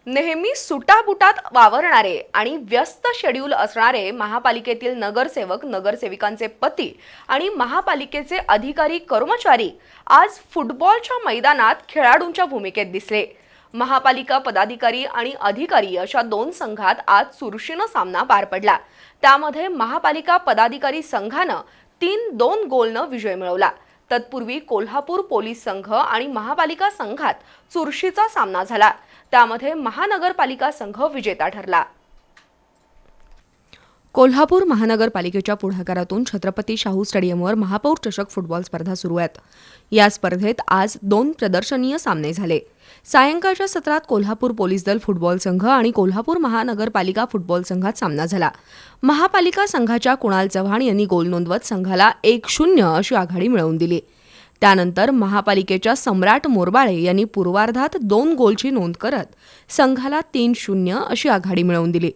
नेहमी सुटाबुटात वावरणारे आणि व्यस्त शेड्यूल असणारे महापालिकेतील नगरसेवक नगरसेविकांचे पती आणि महापालिकेचे अधिकारी कर्मचारी आज फुटबॉलच्या मैदानात खेळाडूंच्या भूमिकेत दिसले। महापालिका पदाधिकारी आणि अधिकारी अशा दोन संघात आज चुरशीनं सामना पार पडला। त्यामध्ये महापालिका पदाधिकारी संघानं 3-2 गोलनं विजय मिळवला। तत्पूर्वी कोल्हापूर पोलीस संघ आणि महापालिका संघात चुरशीचा सामना झाला। त्यामध्ये महानगरपालिका संघ विजेता ठरला। कोल्हापूर महानगरपालिकेच्या पुढाकारातून छत्रपती शाहू स्टेडियमवर महापौर चषक फुटबॉल स्पर्धा सुरू आहेत। या स्पर्धेत आज 2 प्रदर्शनीय सामने झाले। सायंकाळच्या सत्रात कोल्हापूर पोलीस दल फुटबॉल संघ आणि कोल्हापूर महानगरपालिका फुटबॉल संघात सामना झाला। महापालिका संघाच्या कुणाल चव्हाण यांनी गोल नोंदवत संघाला 1-0 अशी आघाडी मिळवून दिली। त्यानंतर महापालिकेच्या सम्राट मोरबाळे यांनी पूर्वार्धात 2 गोलची नोंद करत संघाला 3-0 अशी आघाडी मिळवून दिली।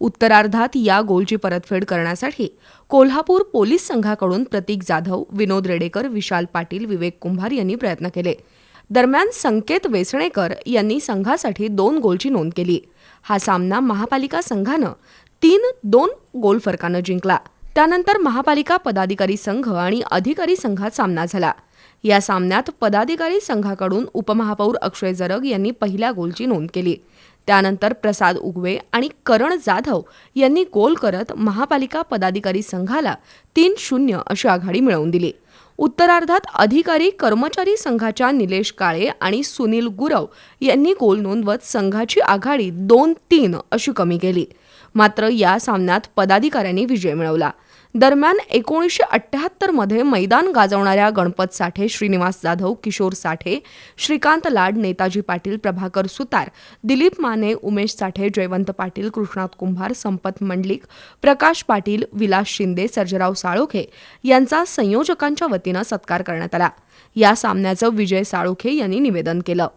उत्तरार्धात या गोलची परतफेड करण्यासाठी कोल्हापूर पोलीस संघाकडून प्रतीक जाधव, विनोद रेडेकर, विशाल पाटील, विवेक कुंभार यांनी प्रयत्न केले। दरम्यान संकेत वेसणेकर यांनी संघासाठी 2 गोलची नोंद केली। हा सामना महापालिका संघानं 3-2 गोल फरकानं जिंकला। त्यानंतर महापालिका पदाधिकारी संघ आणि अधिकारी संघात सामना झाला। या सामन्यात पदाधिकारी संघाकडून उपमहापौर अक्षय जरग यांनी पहिल्या गोलची नोंद केली। त्यानंतर प्रसाद उगवे आणि करण जाधव यांनी गोल करत महापालिका पदाधिकारी संघाला 3-0 अशी आघाडी मिळवून दिली। उत्तरार्धात अधिकारी कर्मचारी संघाच्या निलेश काळे आणि सुनील गुरव यांनी गोल नोंदवत संघाची आघाडी 2-3 अशी कमी केली। मात्र या सामन्यात पदाधिकाऱ्यांनी विजय मिळवला। दरम्यान 1978 मध्ये मैदान गाजवणाऱ्या गणपत साठे, श्रीनिवास जाधव, किशोर साठे, श्रीकांत लाड, नेताजी पाटील, प्रभाकर सुतार, दिलीप माने, उमेश साठे, जयवंत पाटील, कृष्णात कुंभार, संपत मंडलिक, प्रकाश पाटील, विलास शिंदे, सर्जेराव साळोखे यांचा संयोजकांच्या वतीनं सत्कार करण्यात आला। या सामन्याचं विजय साळोखे यांनी निवेदन केलं।